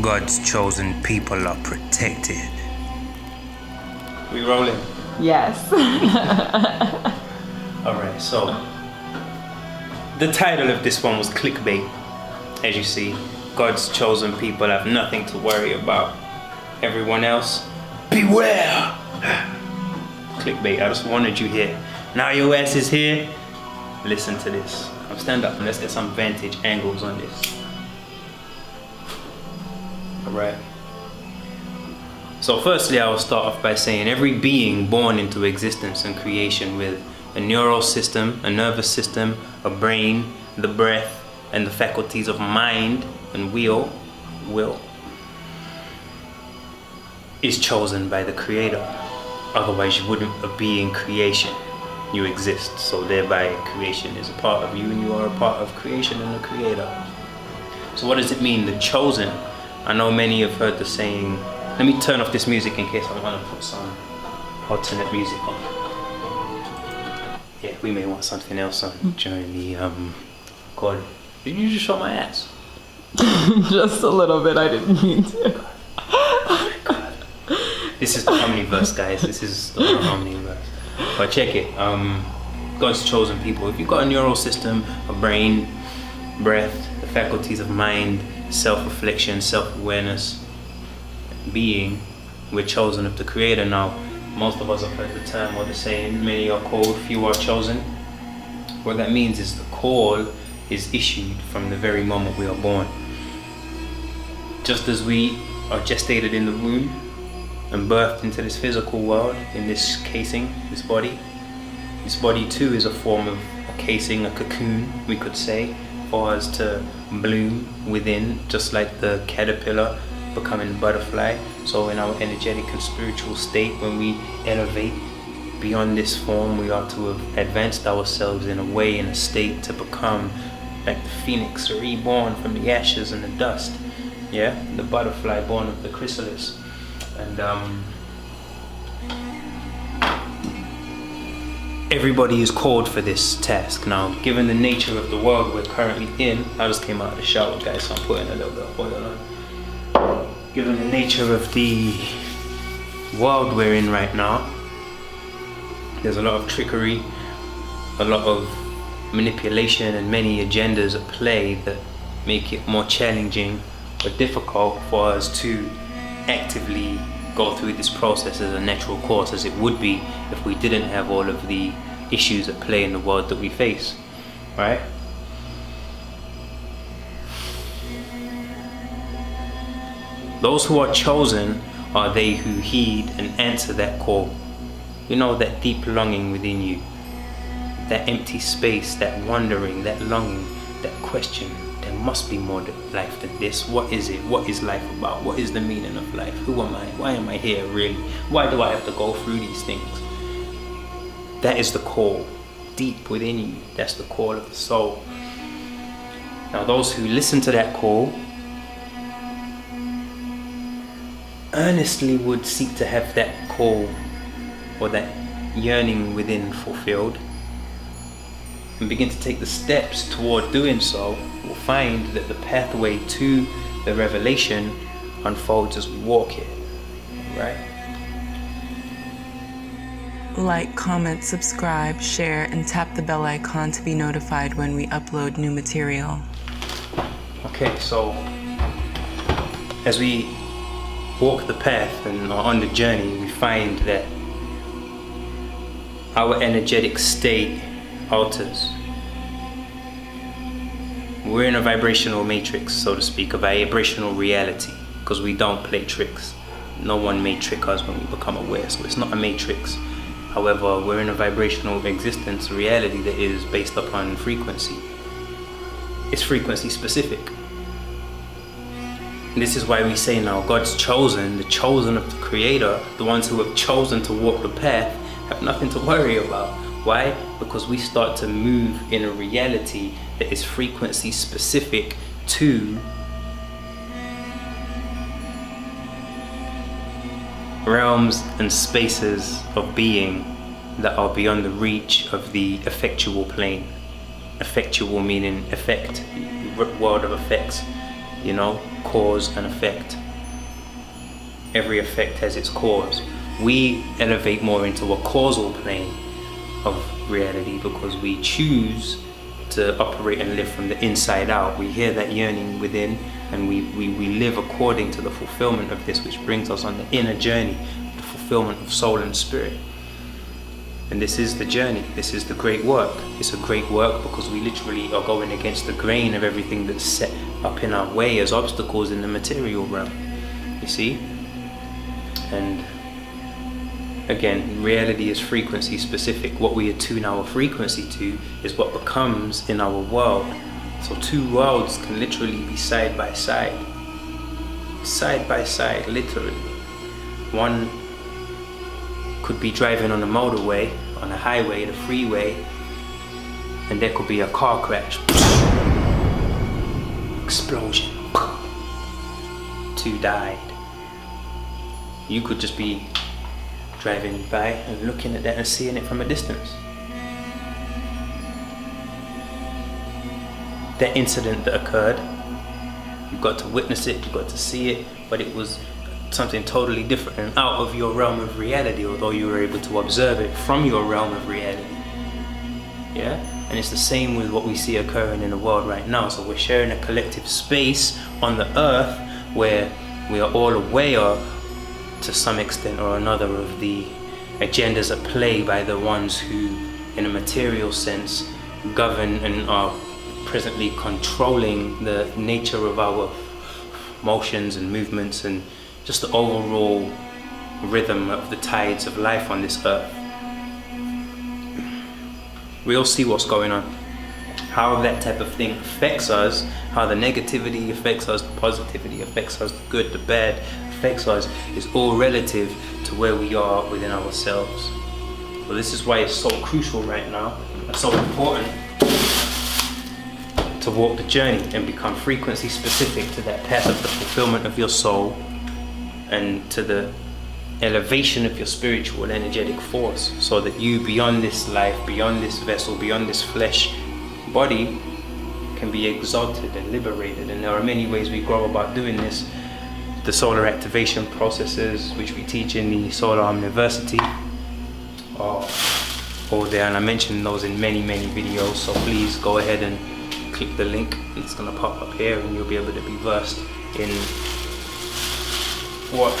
God's chosen people are protected. We rolling? Yes. Alright, so the title of this one was clickbait. As you see, God's chosen people have nothing to worry about. Everyone else, beware! Clickbait, I just wanted you here. Now your ass is here. Listen to this. Stand up and let's get some vantage angles on this. Alright. So firstly, I will start off by saying every being born into existence and creation with a neural system, a nervous system, a brain, the breath, and the faculties of mind and will, is chosen by the Creator. Otherwise, you wouldn't be in creation. You exist, so thereby creation is a part of you, and you are a part of creation and the Creator. So what does it mean, the chosen? I know many have heard the saying. Let me turn off this music in case I want to put some alternate music on. Yeah, we may want something else on during the recording. Did you just show my ass? Just a little bit, I didn't mean to. Oh my god. This is the Omniverse, guys. This is the Omniverse. But check it. God's chosen people. If you've got a neural system, a brain, breath, the faculties of mind, self-reflection, self-awareness, being, we're chosen of the Creator. Now, most of us have heard the term or the saying, many are called, few are chosen. What that means is the call is issued from the very moment we are born. Just as we are gestated in the womb and birthed into this physical world, in this casing, this body too is a form of a casing, a cocoon, we could say, for us to bloom within, just like the caterpillar becoming a butterfly. So in our energetic and spiritual state, when we elevate beyond this form, we are to have advanced ourselves in a way, in a state to become like the phoenix, reborn from the ashes and the dust. Yeah, the butterfly born of the chrysalis. And everybody is called for this task. Now, given the nature of the world we're currently in, I just came out of the shower, guys, so I'm putting a little bit of oil on. Given the nature of the world we're in right now, there's a lot of trickery, a lot of manipulation, and many agendas at play that make it more challenging or difficult for us to actively go through this process as a natural course, as it would be if we didn't have all of the issues at play in the world that we face, right? Those who are chosen are they who heed and answer that call. You know, that deep longing within you, that empty space, that wondering, that longing, that question. There must be more to life than this. What is it? What is life about? What is the meaning of life? Who am I? Why am I here really? Why do I have to go through these things? That is the call deep within you. That's the call of the soul. Now those who listen to that call earnestly would seek to have that call or that yearning within fulfilled, and begin to take the steps toward doing so, will find that the pathway to the revelation unfolds as we walk it, right? Like, comment, subscribe, share, and tap the bell icon to be notified when we upload new material. Okay, so as we walk the path and are on the journey, we find that our energetic state alters. We're in a vibrational matrix, so to speak, a vibrational reality, because we don't play tricks. No one may trick us when we become aware, so it's not a matrix. However, we're in a vibrational existence, reality that is based upon frequency. It's frequency specific. And this is why we say now God's chosen, the chosen of the Creator, the ones who have chosen to walk the path, have nothing to worry about. Why? Because we start to move in a reality that is frequency specific to realms and spaces of being that are beyond the reach of the effectual plane. Effectual meaning effect, world of effects. you know, cause and effect. Every effect has its cause. We elevate more into a causal plane of reality because we choose to operate and live from the inside out. We hear that yearning within, and we live according to the fulfillment of this, which brings us on the inner journey, the fulfillment of soul and spirit. And this is the journey, this is the great work. It's a great work because we literally are going against the grain of everything that's set up in our way as obstacles in the material realm, you see? And again, reality is frequency specific. What we attune our frequency to is what becomes in our world. So two worlds can literally be side by side, literally. One could be driving on a motorway, on a highway, the freeway, and there could be a car crash, explosion, two died. You could just be driving by and looking at that and seeing it from a distance. That incident that occurred, you got to witness it, you got to see it, but it was something totally different and out of your realm of reality, although you were able to observe it from your realm of reality. Yeah? And it's the same with what we see occurring in the world right now. So we're sharing a collective space on the earth where we are all aware to some extent or another of the agendas at play by the ones who, in a material sense, govern and are presently controlling the nature of our motions and movements and just the overall rhythm of the tides of life on this earth. We all see what's going on, how that type of thing affects us, how the negativity affects us, the positivity affects us, the good, the bad affects us, is all relative to where we are within ourselves. So this is why it's so crucial right now, and so important to walk the journey and become frequency specific to that path of the fulfillment of your soul and to the elevation of your spiritual and energetic force, so that you, beyond this life, beyond this vessel, beyond this flesh body, can be exalted and liberated. And there are many ways we go about doing this. The solar activation processes, which we teach in the Solar University, are there, and I mentioned those in many videos, so please go ahead and click the link. It's going to pop up here and you'll be able to be versed in what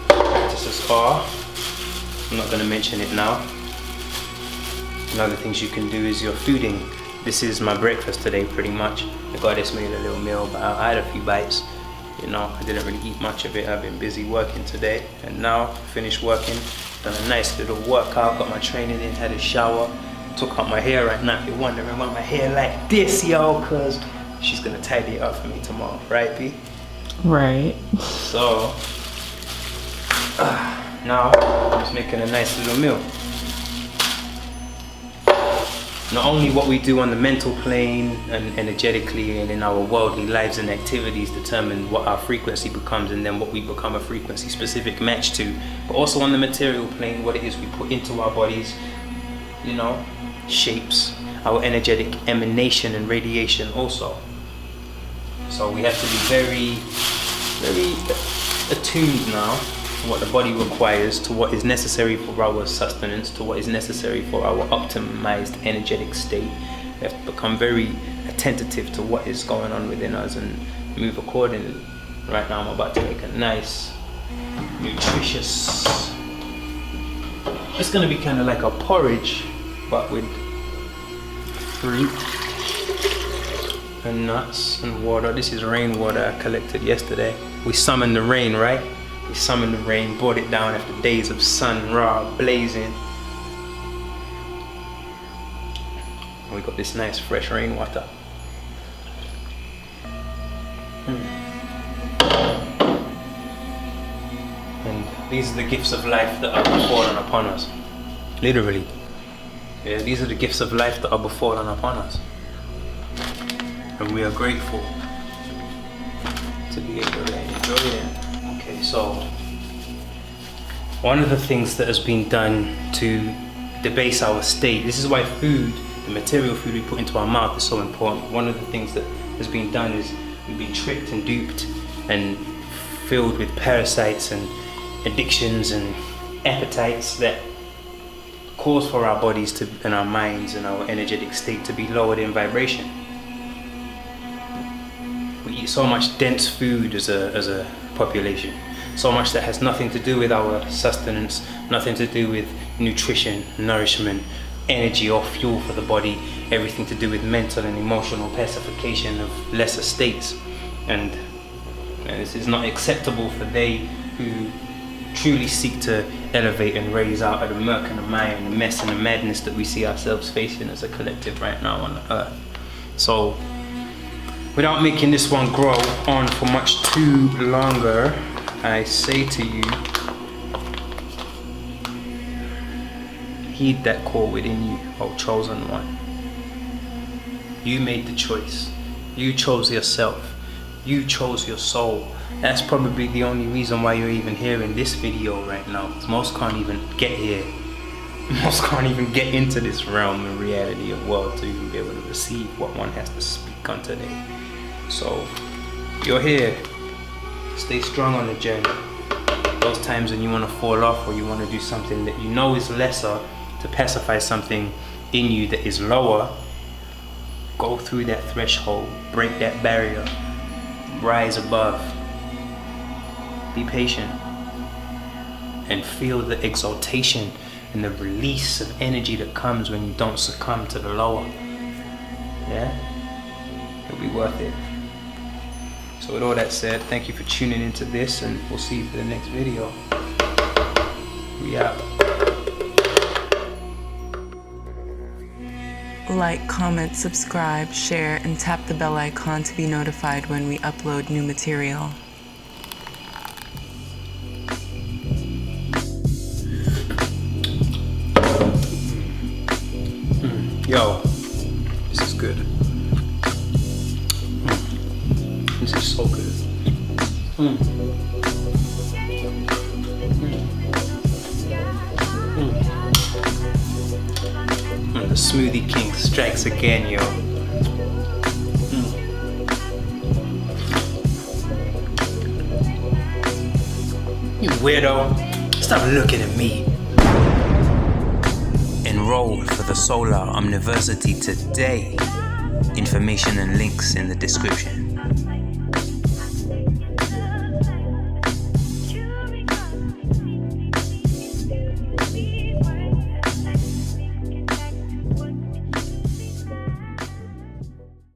practices are. I'm not going to mention it now. Another things you can do is your fooding. This is my breakfast today pretty much. The goddess made a little meal, but I had a few bites. You know, I didn't really eat much of it. I've been busy working today, and now finished working, done a nice little workout, got my training in, had a shower, took out my hair right now. If you're wondering why my hair like this, yo, cause she's gonna tidy it up for me tomorrow, right, B? Right. So now I'm just making a nice little meal. Not only what we do on the mental plane and energetically and in our worldly lives and activities determine what our frequency becomes and then what we become a frequency specific match to, but also on the material plane, what it is we put into our bodies, you know, shapes our energetic emanation and radiation also. So we have to be very attuned now to what the body requires, to what is necessary for our sustenance, to what is necessary for our optimized energetic state. We have to become very attentive to what is going on within us and move accordingly. Right now I'm about to make a nice, nutritious, it's going to be kind of like a porridge, but with fruit and nuts and water. This is rainwater I collected yesterday. We summoned the rain, right? We summoned the rain, brought it down after days of sun, raw, blazing. And we got this nice fresh rainwater. And these are the gifts of life that are befallen upon us. Literally. Yeah, these are the gifts of life that are befallen upon us. And we are grateful to be able to enjoy them. Okay, so one of the things that has been done to debase our state, this is why food, the material food we put into our mouth is so important. One of the things that has been done is We've been tricked and duped and filled with parasites and addictions and appetites that cause for our bodies to, and our minds and our energetic state to be lowered in vibration. We eat so much dense food as a population, so much that has nothing to do with our sustenance, nothing to do with nutrition, nourishment, energy or fuel for the body, everything to do with mental and emotional pacification of lesser states. And this is not acceptable for they who truly seek to elevate and raise out of the murk and the mire and the mess and the madness that we see ourselves facing as a collective right now on the earth. So without making this one grow on for much too longer, I say to you, heed that call within you, O chosen one. You made the choice. You chose yourself. You chose your soul. That's probably the only reason why you're even here in this video right now, because most can't even get here. Most can't even get into this realm and reality of world to even be able to receive what one has to speak on today. So, you're here. Stay strong on the journey. Those times when you want to fall off or you want to do something that you know is lesser to pacify something in you that is lower, go through that threshold, break that barrier, rise above. Be patient and feel the exaltation and the release of energy that comes when you don't succumb to the lower. Yeah? It'll be worth it. So with all that said, thank you for tuning into this, and we'll see you for the next video. We out. Like, comment, subscribe, share, and tap the bell icon to be notified when we upload new material. Yo, this is good. This is so good. The Smoothie King strikes again, yo. You weirdo. Stop looking at me. Enroll for the Solar Omniversity today. Information and links in the description.